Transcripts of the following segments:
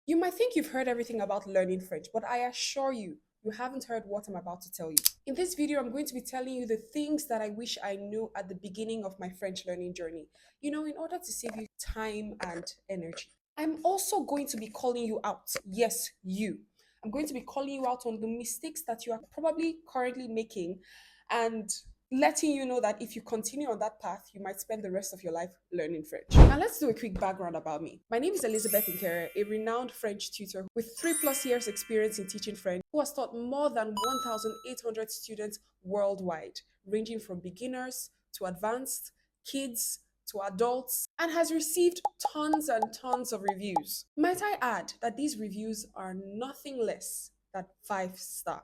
You might think you've heard everything about learning French, but I assure you, you haven't heard what I'm about to tell you. In this video, I'm going to be telling you the things that I wish I knew at the beginning of my French learning journey, in order to save you time and energy. I'm also going to be calling you out. Yes, you. I'm going to be calling you out on the mistakes that you are probably currently making and letting you know that if you continue on that path, you might spend the rest of your life learning French. Now, let's do a quick background about me. My name is Elizabeth Nkere, a renowned French tutor with 3+ years experience in teaching French, who has taught more than 1,800 students worldwide, ranging from beginners to advanced, kids to adults, and has received tons and tons of reviews. Might I add that these reviews are nothing less than 5 star.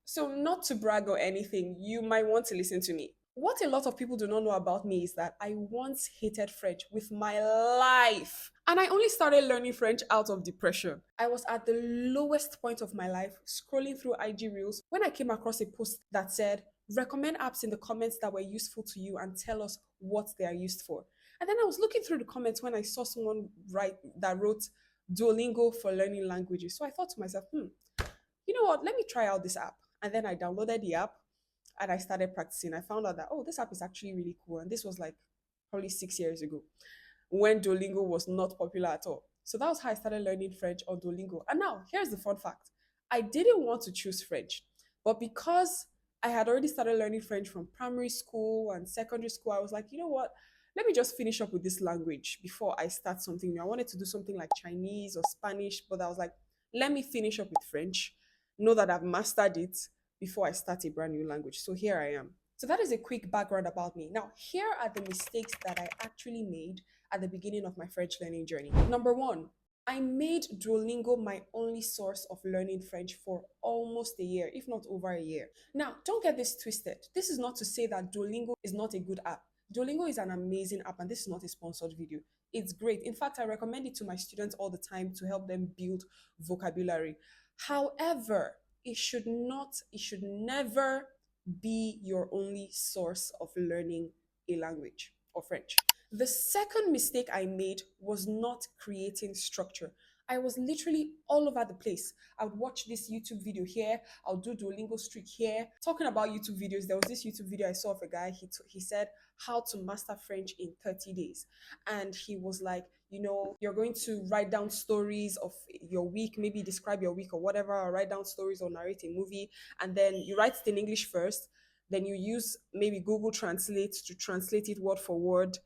So not to brag or anything, you might want to listen to me. What a lot of people do not know about me is that I once hated French with my life. And I only started learning French out of depression. I was at the lowest point of my life, scrolling through IG Reels, when I came across a post that said, recommend apps in the comments that were useful to you and tell us what they are used for. And then I was looking through the comments when I saw someone wrote Duolingo for learning languages. So I thought to myself, you know what, let me try out this app. And then I downloaded the app and I started practicing. I found out that, oh, this app is actually really cool. And this was like probably 6 years ago when Duolingo was not popular at all. So that was how I started learning French on Duolingo. And now, here's the fun fact. I didn't want to choose French, but because I had already started learning French from primary school and secondary school, I was like, you know what? Let me just finish up with this language before I start something new. I wanted to do something like Chinese or Spanish, but I was like, let me finish up with French, know that I've mastered it before I start a brand new language. So here I am. So that is a quick background about me. Now, here are the mistakes that I actually made at the beginning of my French learning journey. Number one, I made Duolingo my only source of learning French for almost a year, if not over a year. Now, don't get this twisted. This is not to say that Duolingo is not a good app. Duolingo is an amazing app, and this is not a sponsored video. It's great. In fact, I recommend it to my students all the time to help them build vocabulary. However, it should never be your only source of learning a language or French. The second mistake I made was not creating structure. I was literally all over the place. I would watch this YouTube video here. I'll do Duolingo streak here. Talking about YouTube videos, there was this YouTube video I saw of a guy. He said how to master French in 30 days. And he was like, you're going to write down stories of your week, maybe describe your week or whatever, or write down stories or narrate a movie. And then you write it in English first. Then you use maybe Google Translate to translate it word for word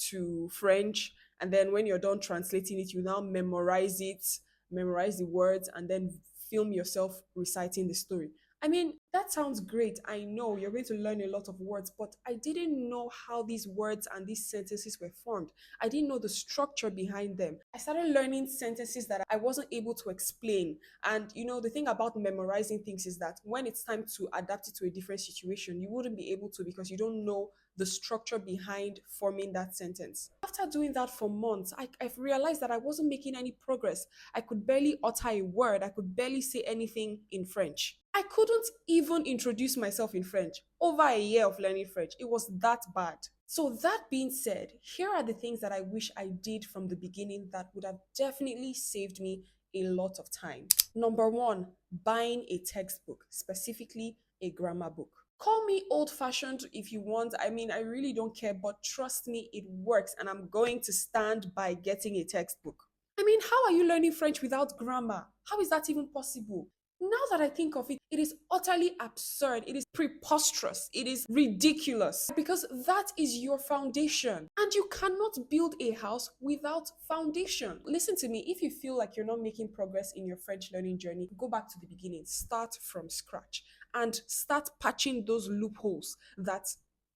to French. And then when you're done translating it, you now memorize the words, and then film yourself reciting the story. I mean, that sounds great. I know you're going to learn a lot of words, but I didn't know how these words and these sentences were formed. I didn't know the structure behind them. I started learning sentences that I wasn't able to explain. And the thing about memorizing things is that when it's time to adapt it to a different situation, you wouldn't be able to because you don't know the structure behind forming that sentence. After doing that for months, I've realized that I wasn't making any progress. I could barely utter a word. I could barely say anything in French. I couldn't even introduce myself in French. Over a year of learning French, it was that bad. So that being said, here are the things that I wish I did from the beginning that would have definitely saved me a lot of time. Number one, buying a textbook, specifically a grammar book. Call me old-fashioned if you want. I mean, I really don't care, but trust me, it works, and I'm going to stand by getting a textbook. I mean, how are you learning French without grammar? How is that even possible? Now that I think of it, it is utterly absurd. It is preposterous. It is ridiculous because that is your foundation. And you cannot build a house without foundation. Listen to me, if you feel like you're not making progress in your French learning journey, go back to the beginning. Start from scratch and start patching those loopholes that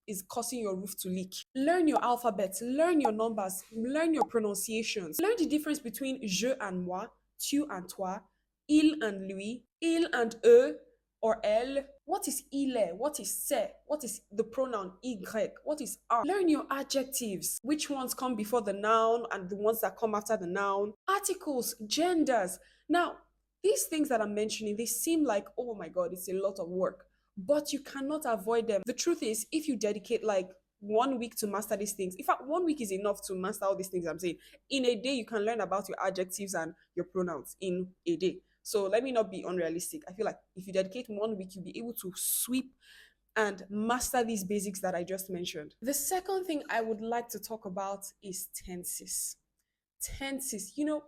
is causing your roof to leak. Learn your alphabet, learn your numbers, learn your pronunciations. Learn the difference between je and moi, tu and toi, il and lui, il and eux or elle. What is ile? What is se? What is the pronoun y? What is un? Learn your adjectives. Which ones come before the noun and the ones that come after the noun. Articles, genders. Now, these things that I'm mentioning, they seem like, oh my God, it's a lot of work, but you cannot avoid them. The truth is, if you dedicate like 1 week to master these things. In fact, 1 week is enough to master all these things I'm saying. In a day, you can learn about your adjectives and your pronouns in a day. So let me not be unrealistic. I feel like if you dedicate 1 week, you'll be able to sweep and master these basics that I just mentioned. The second thing I would like to talk about is tenses. Tenses. Now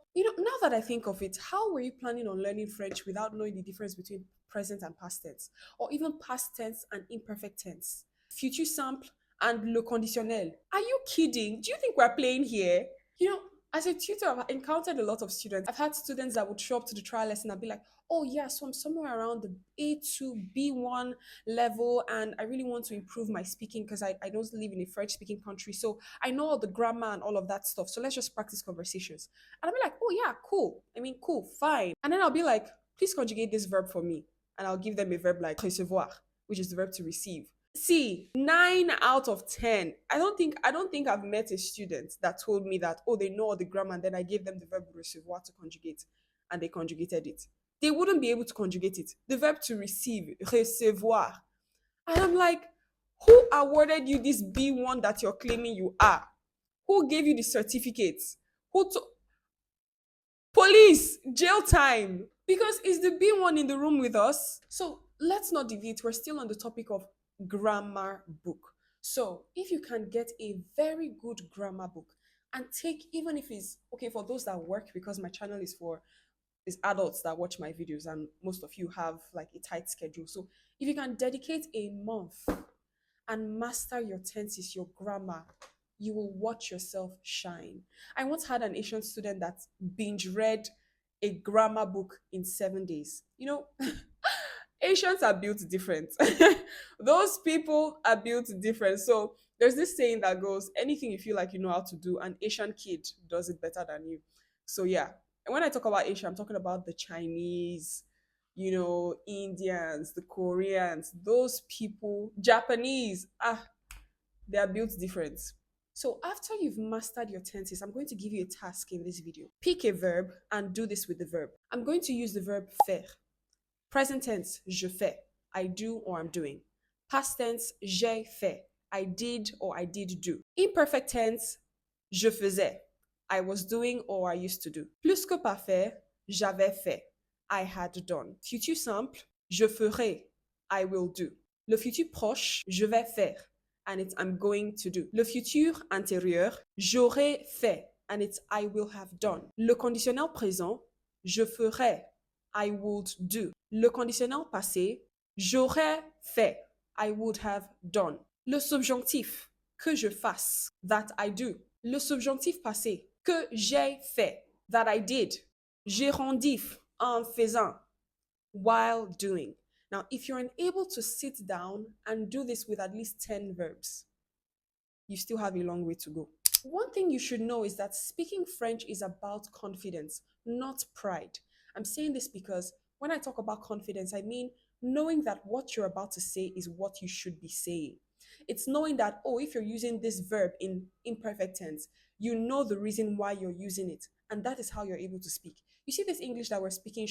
that I think of it, how were you planning on learning French without knowing the difference between present and past tense, or even past tense and imperfect tense? Future simple and le conditionnel. Are you kidding? Do you think we're playing here? You know, as a tutor, I've encountered a lot of students. I've had students that would show up to the trial lesson and be like, oh, yeah, so I'm somewhere around the A2, B1 level, and I really want to improve my speaking because I don't live in a French speaking country. So I know all the grammar and all of that stuff. So let's just practice conversations. And I'll be like, oh, yeah, cool. I mean, cool, fine. And then I'll be like, please conjugate this verb for me. And I'll give them a verb like recevoir, which is the verb to receive. See, 9 out of 10. I don't think I've met a student that told me that, oh, they know all the grammar, and then I gave them the verb recevoir to conjugate, and they conjugated it. They wouldn't be able to conjugate it. The verb to receive, recevoir. And I'm like, who awarded you this B1 that you're claiming you are? Who gave you the certificates? Police, jail time. Because is the B1 in the room with us? So let's not deviate. We're still on the topic of grammar book. So if you can get a very good grammar book and take, even if it's okay for those that work, because my channel is adults that watch my videos, and most of you have like a tight schedule. So if you can dedicate a month and master your tenses, your grammar, you will watch yourself shine. I once had an Asian student that binge read a grammar book in 7 days. Asians are built different. Those people are built different. So there's this saying that goes, anything you feel like you know how to do, an Asian kid does it better than you. So yeah. And when I talk about Asia, I'm talking about the Chinese, Indians, the Koreans, those people, Japanese. They are built different. So after you've mastered your tenses, I'm going to give you a task in this video. Pick a verb and do this with the verb. I'm going to use the verb faire. Present tense, je fais. I do or I'm doing. Past tense, j'ai fait. I did or I did do. Imperfect tense, je faisais. I was doing or I used to do. Plus que parfait, j'avais fait. I had done. Futur simple, je ferai. I will do. Le futur proche, je vais faire. And it's I'm going to do. Le futur antérieur, j'aurais fait. And it's I will have done. Le conditionnel présent, je ferai. I would do. Le conditionnel passé, j'aurais fait. I would have done. Le subjonctif, que je fasse. That I do. Le subjonctif passé, que j'ai fait. That I did. Gérondif, en faisant. While doing. Now, if you're unable to sit down and do this with at least 10 verbs, you still have a long way to go. One thing you should know is that speaking French is about confidence, not pride. I'm saying this because when I talk about confidence, I mean knowing that what you're about to say is what you should be saying. It's knowing that, oh, if you're using this verb in imperfect tense, you know the reason why you're using it. And that is how you're able to speak. You see this English that we're speaking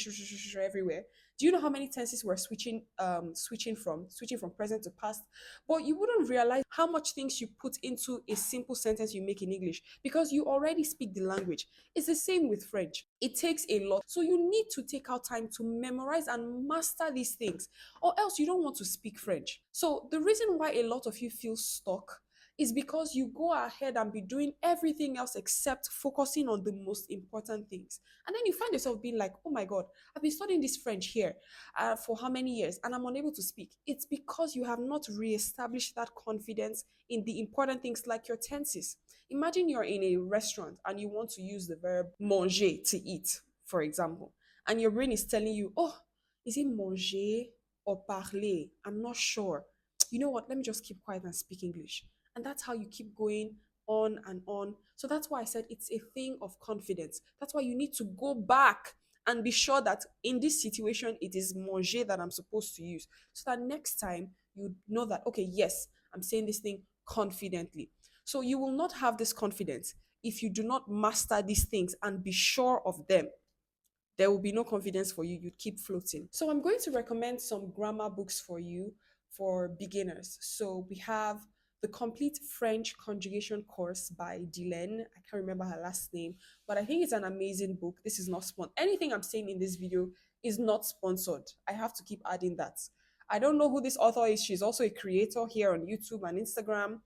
everywhere. Do you know how many tenses we're switching from present to past? But you wouldn't realize how much things you put into a simple sentence you make in English because you already speak the language. It's the same with French. It takes a lot. So you need to take out time to memorize and master these things, or else you don't want to speak French. So the reason why a lot of you feel stuck is because you go ahead and be doing everything else except focusing on the most important things. And then you find yourself being like, oh my God, I've been studying this French here for how many years and I'm unable to speak. It's because you have not reestablished that confidence in the important things like your tenses. Imagine you're in a restaurant and you want to use the verb manger, to eat, for example. And your brain is telling you, oh, is it manger or parler? I'm not sure. You know what? Let me just keep quiet and speak English. And that's how you keep going on and on. So that's why I said it's a thing of confidence. That's why you need to go back and be sure that in this situation, it is manger that I'm supposed to use. So that next time you know that, okay, yes, I'm saying this thing confidently. So you will not have this confidence if you do not master these things and be sure of them. There will be no confidence for you. You'd keep floating. So I'm going to recommend some grammar books for you for beginners. So we have The Complete French Conjugation Course by Dylane. I can't remember her last name, but I think it's an amazing book. This is not sponsored. Anything I'm saying in this video is not sponsored. I have to keep adding that. I don't know who this author is. She's also a creator here on YouTube and Instagram.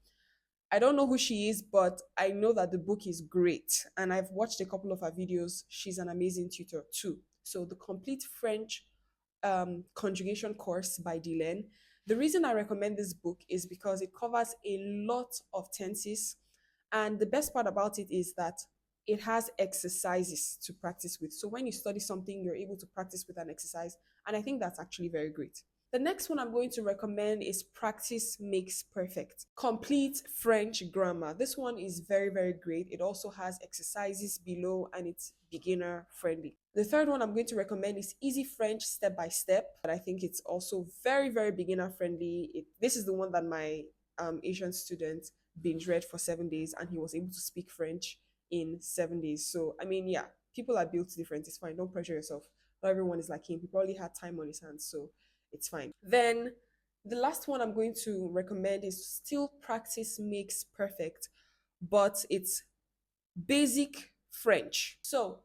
I don't know who she is, but I know that the book is great. And I've watched a couple of her videos. She's an amazing tutor too. So, The Complete French Conjugation Course by Dylane. The reason I recommend this book is because it covers a lot of tenses. And the best part about it is that it has exercises to practice with. So when you study something, you're able to practice with an exercise. And I think that's actually very great. The next one I'm going to recommend is Practice Makes Perfect. Complete French Grammar. This one is very, very great. It also has exercises below and it's beginner friendly. The third one I'm going to recommend is Easy French Step by Step. But I think it's also very, very beginner friendly. This is the one that my Asian student binge read for 7 days and he was able to speak French in 7 days. So, I mean, yeah, people are built different. It's fine. Don't pressure yourself. Not everyone is like him. He probably had time on his hands. So, it's fine. Then the last one I'm going to recommend is Still Practice Makes Perfect, but it's basic French. So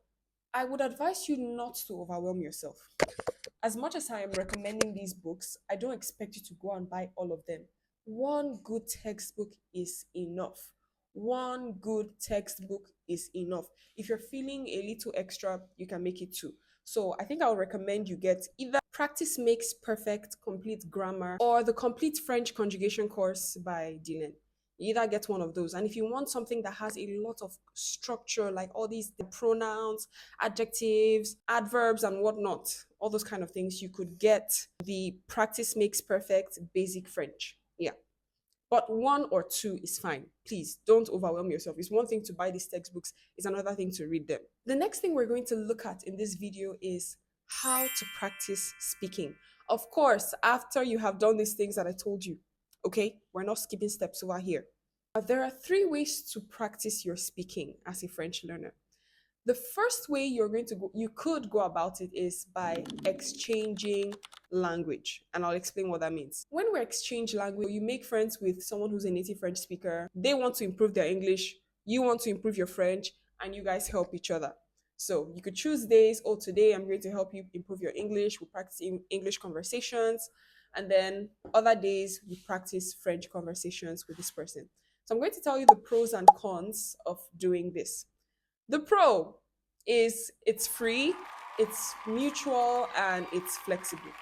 I would advise you not to overwhelm yourself. As much as I am recommending these books, I don't expect you to go and buy all of them. One good textbook is enough. One good textbook is enough. If you're feeling a little extra, you can make it two. So I think I would recommend you get either Practice Makes Perfect Complete Grammar or the Complete French Conjugation Course by Dylane. You either get one of those. And if you want something that has a lot of structure, like all these pronouns, adjectives, adverbs, and whatnot, all those kind of things, you could get the Practice Makes Perfect Basic French. Yeah. But one or two is fine. Please don't overwhelm yourself. It's one thing to buy these textbooks, it's another thing to read them. The next thing we're going to look at in this video is how to practice speaking. Of course, after you have done these things that I told you, okay? We're not skipping steps over here. There are 3 ways to practice your speaking as a French learner. The first way you could go about it is by exchanging language. And I'll explain what that means. When we exchange language, you make friends with someone who's a native French speaker. They want to improve their English. You want to improve your French, and you guys help each other. So you could choose days. Oh, today I'm going to help you improve your English. We practice English conversations. And then other days, we practice French conversations with this person. So I'm going to tell you the pros and cons of doing this. The pro is it's free, it's mutual, and it's flexible.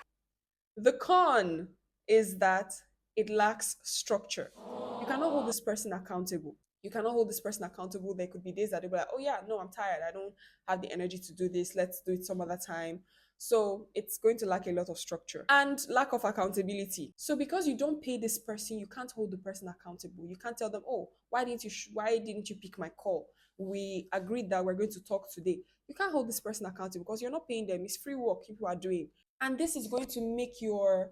The con is that it lacks structure. You cannot hold this person accountable. You cannot hold this person accountable. There could be days that they'll be like, oh yeah, no, I'm tired. I don't have the energy to do this. Let's do it some other time. So it's going to lack a lot of structure and lack of accountability. So because you don't pay this person, you can't hold the person accountable. You can't tell them, oh, why didn't you pick my call? We agreed that we're going to talk today. You can't hold this person accountable because you're not paying them. It's free work people are doing. And this is going to make your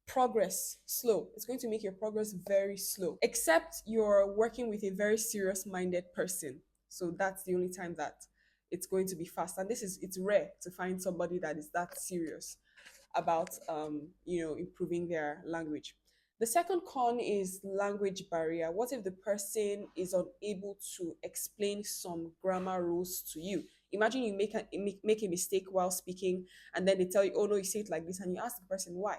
progress slow. It's going to make your progress very slow, except you're working with a very serious minded person. So that's the only time that it's going to be fast. And it's rare to find somebody that is that serious about improving their language. The second con is language barrier. What if the person is unable to explain some grammar rules to you? Imagine you make a mistake while speaking, and then they tell you, oh no, you say it like this, and you ask the person why.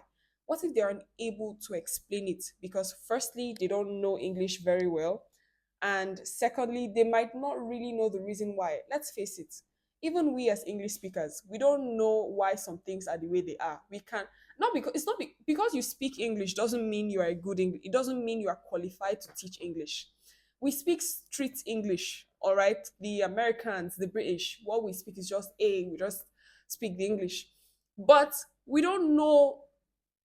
What if they're unable to explain it? Because firstly, they don't know English very well, and secondly, they might not really know the reason why. Let's face it, even we as English speakers, we don't know why some things are the way they are. We can not because it's not because you speak English doesn't mean you are a good English. It doesn't mean you are qualified to teach English. We speak street English, all right? The Americans, the British, what we speak is just we just speak the English. But we don't know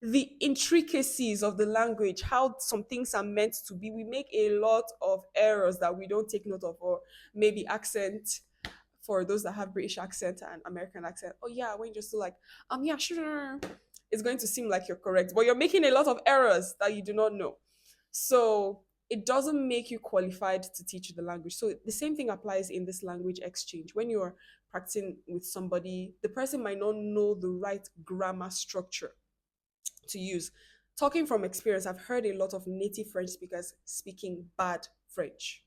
the intricacies of the language, how some things are meant to be. We make a lot of errors that we don't take note of, or maybe accent for those that have British accent and American accent. Oh yeah, when you just do like, yeah, sure, it's going to seem like you're correct, but you're making a lot of errors that you do not know. So it doesn't make you qualified to teach the language. So the same thing applies in this language exchange. When you're practicing with somebody, the person might not know the right grammar structure to use. Talking from experience, I've heard a lot of native French speakers speaking bad French.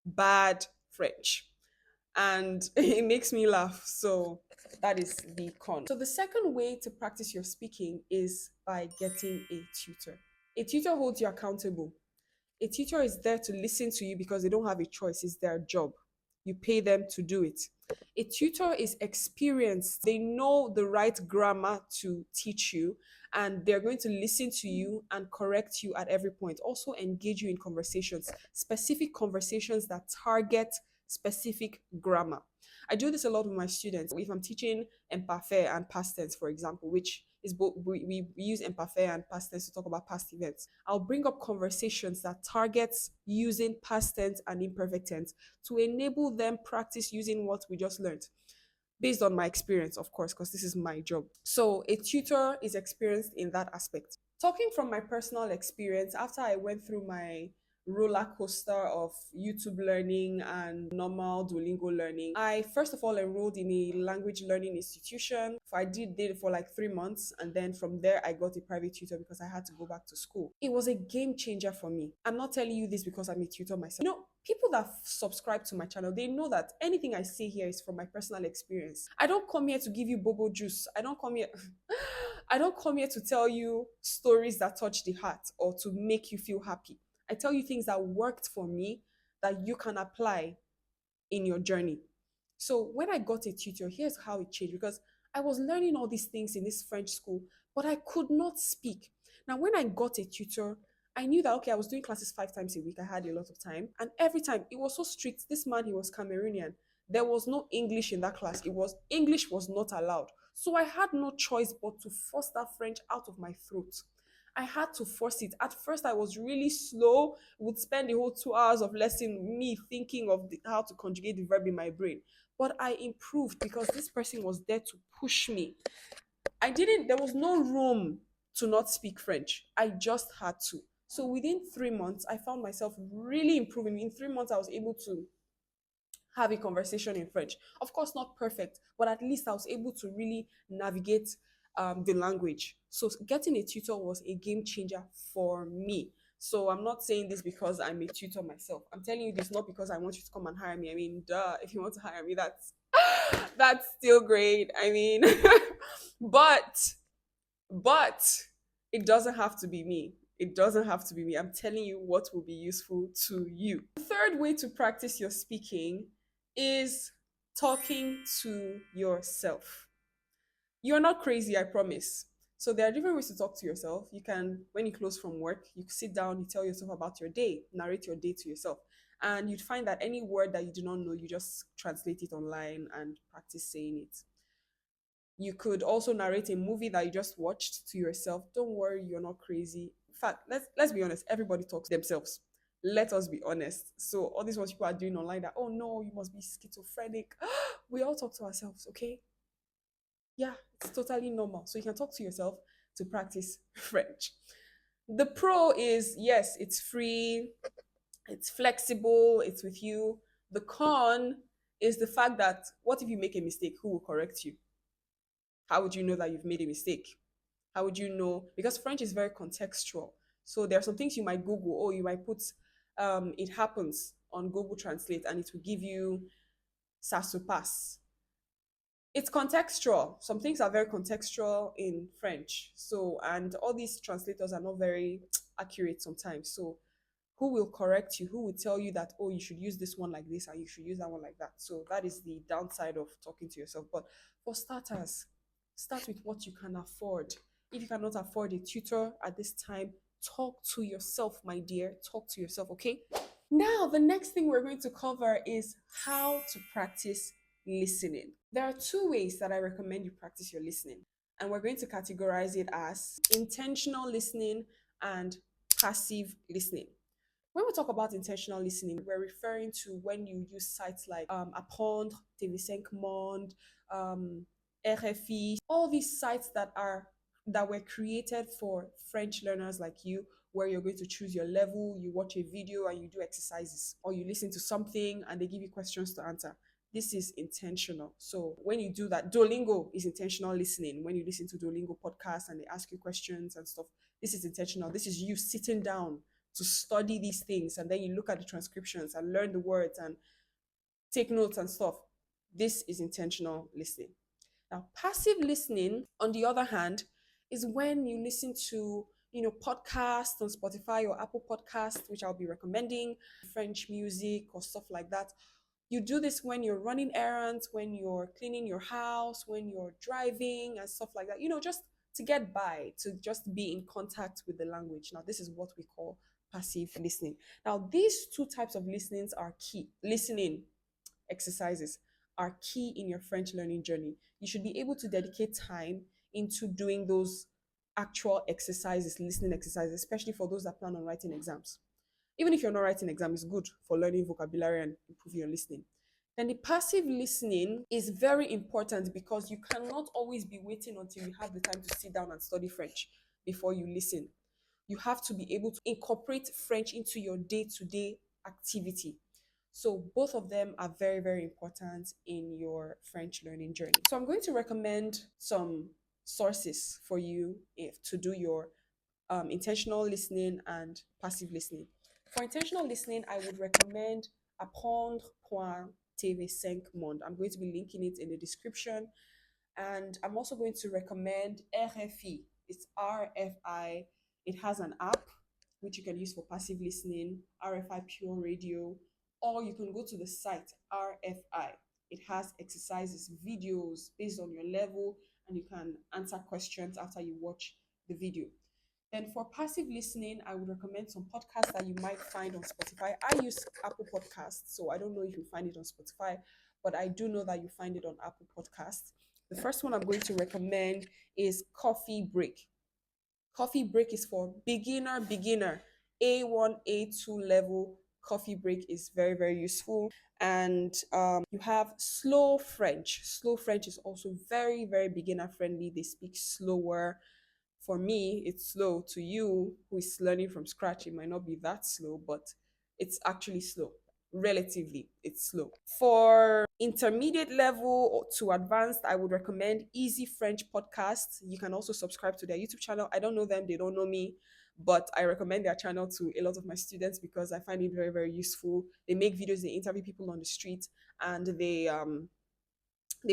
Bad French. And it makes me laugh. So that is the con. So the second way to practice your speaking is by getting a tutor. A tutor holds you accountable. A teacher is there to listen to you because they don't have a choice. It's their job. You pay them to do it. A tutor is experienced. They know the right grammar to teach you, and they're going to listen to you and correct you at every point. Also, engage you in conversations, specific conversations that target specific grammar. I do this a lot with my students. If I'm teaching imparfait and past tense, for example, which is both we use imparfait and past tense to talk about past events. I'll bring up conversations that targets using past tense and imperfect tense to enable them practice using what we just learned based on my experience, of course, because this is my job. So a tutor is experienced in that aspect. Talking from my personal experience, after I went through my roller coaster of YouTube learning and normal Duolingo learning, I first of all enrolled in a language learning institution. I did it for like 3 months, and then from there I got a private tutor because I had to go back to school. It was a game changer for me. I'm not telling you this because I'm a tutor myself. People that subscribe to my channel, they know that anything I say here is from my personal experience. I don't come here to give you bobo juice. I don't come here I don't come here to tell you stories that touch the heart or to make you feel happy. I tell you things that worked for me that you can apply in your journey. So when I got a tutor, here's how it changed, because I was learning all these things in this French school, but I could not speak. Now, when I got a tutor, I knew that, okay, I was doing classes 5 times a week. I had a lot of time. And every time it was so strict. This man, he was Cameroonian. There was no English in that class. English was not allowed. So I had no choice but to force that French out of my throat. I had to force it. At first, I was really slow. Would spend the whole 2 hours of lesson me thinking of how to conjugate the verb in my brain. But I improved because this person was there to push me. There was no room to not speak French. I just had to. So within 3 months, I found myself really improving. In 3 months, I was able to have a conversation in French. Of course, not perfect, but at least I was able to really navigate the language. So getting a tutor was a game changer for me. So I'm not saying this because I'm a tutor myself. I'm telling you this not because I want you to come and hire me. I mean, duh, if you want to hire me, that's still great. I mean, but but it doesn't have to be me. It doesn't have to be me. I'm telling you what will be useful to you. The third way to practice your speaking is talking to yourself. You're not crazy, I promise. So there are different ways to talk to yourself. You can, when you close from work, you sit down, you tell yourself about your day, narrate your day to yourself. And you'd find that any word that you do not know, you just translate it online and practice saying it. You could also narrate a movie that you just watched to yourself. Don't worry, you're not crazy. In fact, let's be honest, everybody talks to themselves. Let us be honest. So all these ones people are doing online that, oh no, you must be schizophrenic. We all talk to ourselves, okay? Yeah, it's totally normal. So you can talk to yourself to practice French. The pro is, yes, it's free, it's flexible, it's with you. The con is the fact that what if you make a mistake? Who will correct you? How would you know that you've made a mistake? How would you know? Because French is very contextual. So there are some things you might Google, or you might put it happens on Google Translate, and it will give you ça se passe. It's contextual. Some things are very contextual in French. So, and all these translators are not very accurate sometimes. So, who will correct you? Who will tell you that, oh, you should use this one like this and you should use that one like that? So, that is the downside of talking to yourself. But for starters, start with what you can afford. If you cannot afford a tutor at this time, talk to yourself, my dear. Talk to yourself, okay? Now, the next thing we're going to cover is how to practice listening. There are two ways that I recommend you practice your listening, and we're going to categorize it as intentional listening and passive listening. When we talk about intentional listening, we're referring to when you use sites like Apprendre, TV5 Monde, RFI, all these sites that were created for French learners like you, where you're going to choose your level, you watch a video and you do exercises, or you listen to something and they give you questions to answer. This is intentional. So when you do that, Duolingo is intentional listening. When you listen to Duolingo podcasts and they ask you questions and stuff, this is intentional. This is you sitting down to study these things, and then you look at the transcriptions and learn the words and take notes and stuff. This is intentional listening. Now, passive listening, on the other hand, is when you listen to, podcasts on Spotify or Apple Podcasts, which I'll be recommending, French music or stuff like that. You do this when you're running errands, when you're cleaning your house, when you're driving and stuff like that, just to get by, to just be in contact with the language. Now, this is what we call passive listening. Now, these two types of listenings are key. Listening exercises are key in your French learning journey. You should be able to dedicate time into doing those actual exercises, listening exercises, especially for those that plan on writing exams. Even if you're not writing exam, it's good for learning vocabulary and improving your listening. Then the passive listening is very important because you cannot always be waiting until you have the time to sit down and study French before you listen. You have to be able to incorporate French into your day-to-day activity. So both of them are very, very important in your French learning journey. So I'm going to recommend some sources for you to do your intentional listening and passive listening. For intentional listening, I would recommend apprendre.tv5monde. I'm going to be linking it in the description. And I'm also going to recommend RFI. It's RFI. It has an app which you can use for passive listening, RFI Pure Radio, or you can go to the site RFI. It has exercises, videos based on your level, and you can answer questions after you watch the video. Then for passive listening, I would recommend some podcasts that you might find on Spotify. I use Apple Podcasts, so I don't know if you find it on Spotify, but I do know that you find it on Apple Podcasts. The first one I'm going to recommend is Coffee Break. Coffee Break is for beginner, A1, A2 level. Coffee Break is very, very useful. And you have Slow French. Slow French is also very, very beginner friendly. They speak slower. For me, it's slow. To you who is learning from scratch, it might not be that slow, but it's actually slow. Relatively, it's slow. For intermediate level to advanced, I would recommend Easy French Podcasts. You can also subscribe to their YouTube channel. I don't know them, they don't know me, but I recommend their channel to a lot of my students because I find it very, very useful. They make videos, they interview people on the street, and they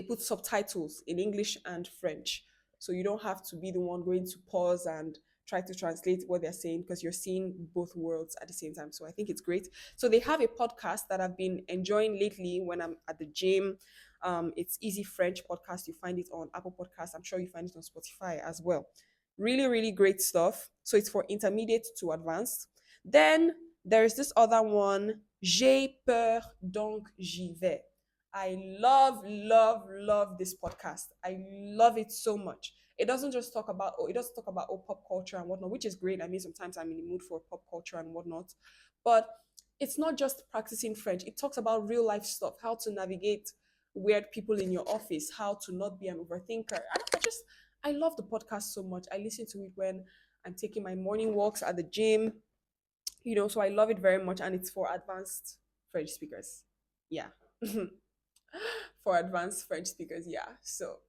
put subtitles in English and French. So you don't have to be the one going to pause and try to translate what they're saying because you're seeing both worlds at the same time. So I think it's great. So they have a podcast that I've been enjoying lately when I'm at the gym. It's Easy French Podcast. You find it on Apple Podcasts. I'm sure you find it on Spotify as well. Really, really great stuff. So it's for intermediate to advanced. Then there's this other one, J'ai peur, donc vais. I love this podcast. I love it so much. It doesn't just talk about, pop culture and whatnot, which is great. I mean, sometimes I'm in the mood for pop culture and whatnot. But it's not just practicing French. It talks about real life stuff, how to navigate weird people in your office, how to not be an overthinker. I love the podcast so much. I listen to it when I'm taking my morning walks at the gym, so I love it very much. And it's for advanced French speakers. Yeah. For advanced French speakers, yeah. So,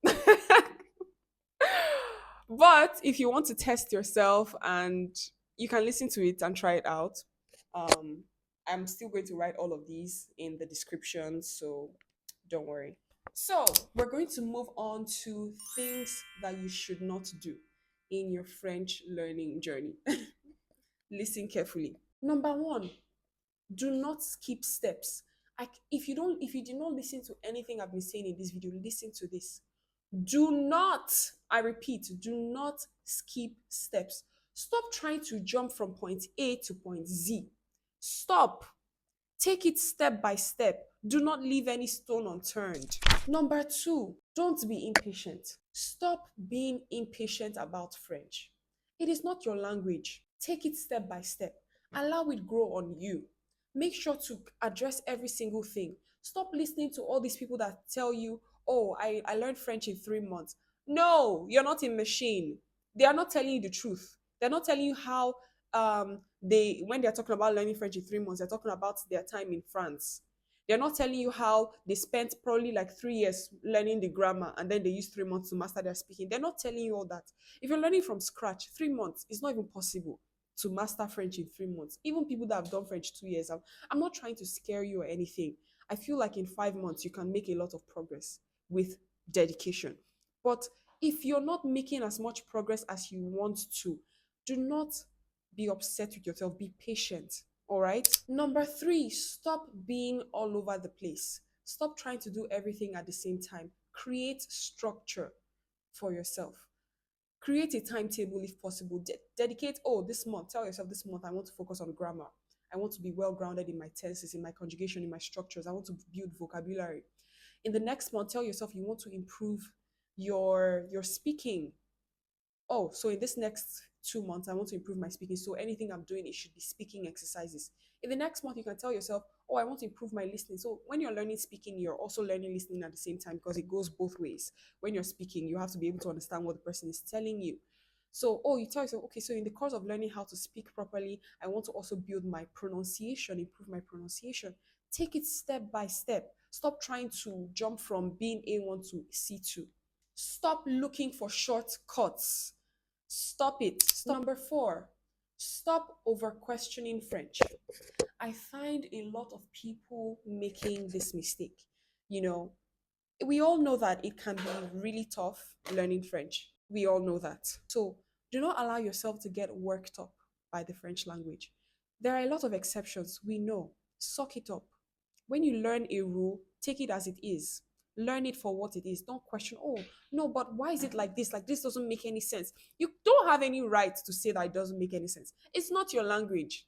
but if you want to test yourself, and you can listen to it and try it out, I'm still going to write all of these in the description, so don't worry. So we're going to move on to things that you should not do in your French learning journey. Listen carefully. Number one, do not skip steps. If you did not listen to anything I've been saying in this video, listen to this. Do not, I repeat, do not skip steps. Stop trying to jump from point A to point Z. Stop. Take it step by step. Do not leave any stone unturned. Number two, don't be impatient. Stop being impatient about French. It is not your language. Take it step by step. Allow it grow on you. Make sure to address every single thing. Stop listening to all these people that tell you, oh, I learned French in 3 months. No, you're not a machine. They are not telling you the truth. They're not telling you how when they're talking about learning French in 3 months, they're talking about their time in France. They're not telling you how they spent probably like 3 years learning the grammar and then they use 3 months to master their speaking. They're not telling you all that. If you're learning from scratch, 3 months is not even possible to master French in 3 months. Even people that have done French 2 years, I'm not trying to scare you or anything. I feel like in 5 months you can make a lot of progress with dedication. But if you're not making as much progress as you want to, do not be upset with yourself. Be patient. All right. Number three, stop being all over the place. Stop trying to do everything at the same time. Create structure for yourself. Create a timetable if possible. Dedicate, oh, this month, tell yourself this month I want to focus on grammar. I want to be well grounded in my tenses, in my conjugation, in my structures. I want to build vocabulary. In the next month, tell yourself you want to improve your speaking. Oh, so in this next 2 months, I want to improve my speaking. So anything I'm doing, it should be speaking exercises. In the next month, you can tell yourself, oh, I want to improve my listening. So when you're learning speaking, you're also learning listening at the same time because it goes both ways. When you're speaking, you have to be able to understand what the person is telling you. So, oh, you tell yourself, okay, so in the course of learning how to speak properly, I want to also build my pronunciation, improve my pronunciation. Take it step by step. Stop trying to jump from being A1 to C2. Stop looking for shortcuts. Stop it. Stop. Number four, stop over questioning French. I find a lot of people making this mistake. You know, we all know that it can be really tough learning French. We all know that. So do not allow yourself to get worked up by the French language. There are a lot of exceptions. We know. Suck it up. When you learn a rule, take it as it is. Learn it for what it is. Don't question, oh, no, but why is it like this? Like, this doesn't make any sense. You don't have any right to say that it doesn't make any sense. It's not your language.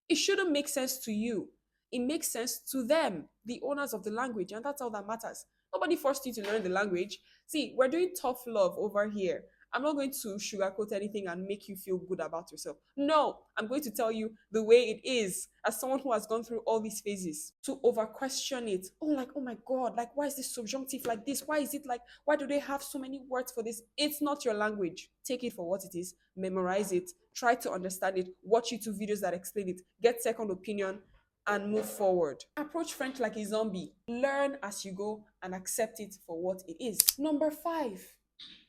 It shouldn't make sense to you. It makes sense to them, the owners of the language, and that's all that matters. Nobody forced you to learn the language. See, we're doing tough love over here. I'm not going to sugarcoat anything and make you feel good about yourself. No, I'm going to tell you the way it is as someone who has gone through all these phases. To over question it. Oh, like, oh my God, like, why is this subjunctive like this? Why is it like, why do they have so many words for this? It's not your language. Take it for what it is, memorize it, try to understand it, watch YouTube videos that explain it, get second opinion, and move forward. Approach French like a zombie. Learn as you go and accept it for what it is. Number five,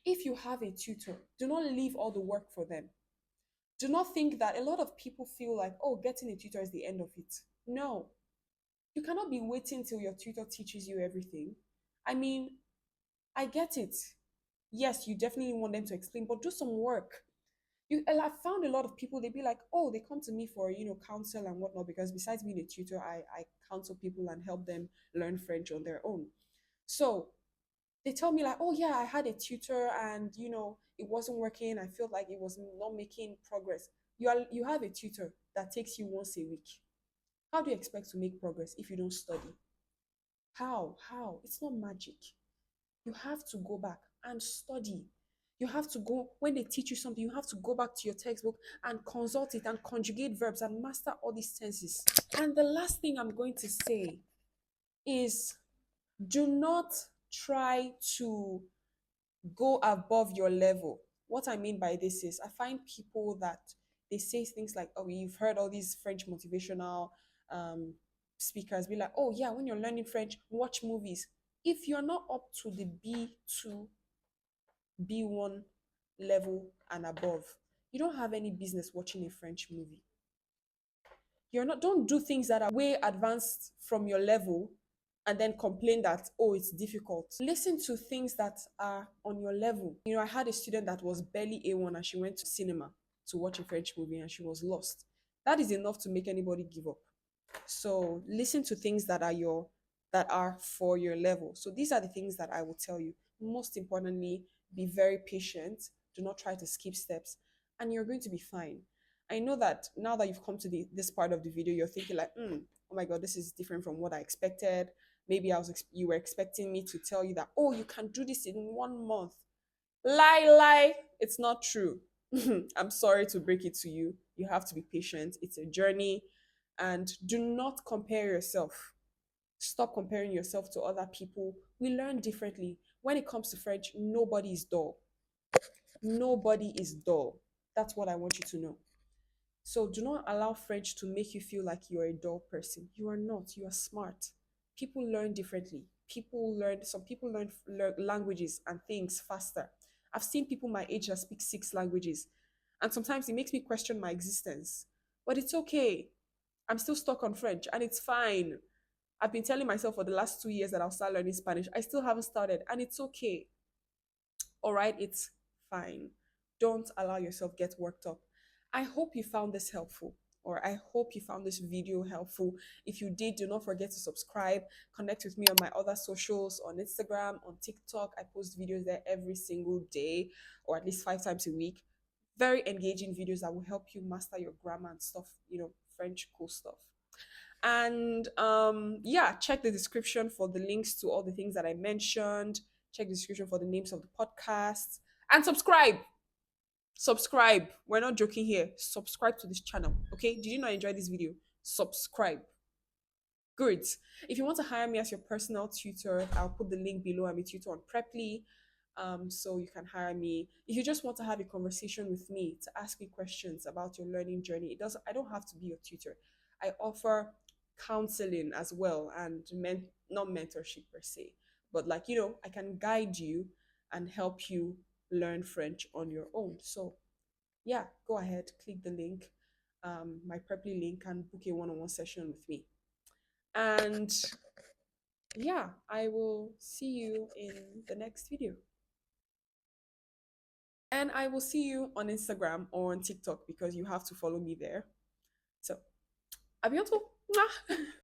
if you have a tutor, do not leave all the work for them. Do not think that a lot of people feel like, oh, getting a tutor is the end of it. No, you cannot be waiting till your tutor teaches you everything. I mean, I get it. Yes, you definitely want them to explain, but do some work. I found a lot of people, they be like, oh, they come to me for, counsel and whatnot, because besides being a tutor, I counsel people and help them learn French on their own. So they tell me like, oh yeah, I had a tutor and it wasn't working. I felt like it was not making progress. You have a tutor that takes you once a week. How do you expect to make progress if you don't study? How? It's not magic. You have to go back and study. You have to go, when they teach you something, you have to go back to your textbook and consult it and conjugate verbs and master all these tenses. And the last thing I'm going to say is, do not try to go above your level. What I mean by this is, I find people that they say things like, oh, you've heard all these French motivational um, speakers be like, oh yeah, when you're learning French, watch movies. If you're not up to the B2, B1 level and above, you don't have any business watching a French movie. Don't do things that are way advanced from your level and then complain that, oh, it's difficult. Listen to things that are on your level. I had a student that was barely A1 and she went to cinema to watch a French movie and she was lost. That is enough to make anybody give up. So listen to things that are for your level. So these are the things that I will tell you. Most importantly, be very patient. Do not try to skip steps, and you're going to be fine. I know that now that you've come to this part of the video, you're thinking like, oh my God, this is different from what I expected. Maybe you were expecting me to tell you that, oh, you can do this in 1 month. Lie. It's not true. I'm sorry to break it to you. You have to be patient. It's a journey. And do not compare yourself. Stop comparing yourself to other people. We learn differently. When it comes to French, nobody is dull. Nobody is dull. That's what I want you to know. So do not allow French to make you feel like you're a dull person. You are not. You are smart. People learn differently. Some people learn languages and things faster. I've seen people my age that speak 6 languages, and sometimes it makes me question my existence. But it's okay. I'm still stuck on French, and it's fine. I've been telling myself for the last 2 years that I'll start learning Spanish. I still haven't started, and it's okay. All right, it's fine. Don't allow yourself get worked up. I hope you found this helpful, or I hope you found this video helpful. If you did, do not forget to subscribe. Connect with me on my other socials, on Instagram, on TikTok. I post videos there every single day, or at least 5 times a week. Very engaging videos that will help you master your grammar and stuff, French cool stuff. And yeah, check the description for the links to all the things that I mentioned. Check the description for the names of the podcasts. And subscribe. Subscribe. We're not joking here. Subscribe to this channel. Okay? Did you not enjoy this video? Subscribe. Good. If you want to hire me as your personal tutor, I'll put the link below. I'm a tutor on Preply. So you can hire me. If you just want to have a conversation with me to ask me questions about your learning journey, I don't have to be your tutor. I offer counseling as well, and not mentorship per se, but like, I can guide you and help you learn French on your own. So yeah, go ahead, click the link, my Preply link, and book a one-on-one session with me. And yeah, I will see you in the next video. And I will see you on Instagram or on TikTok because you have to follow me there. So, à bientôt. Mwah!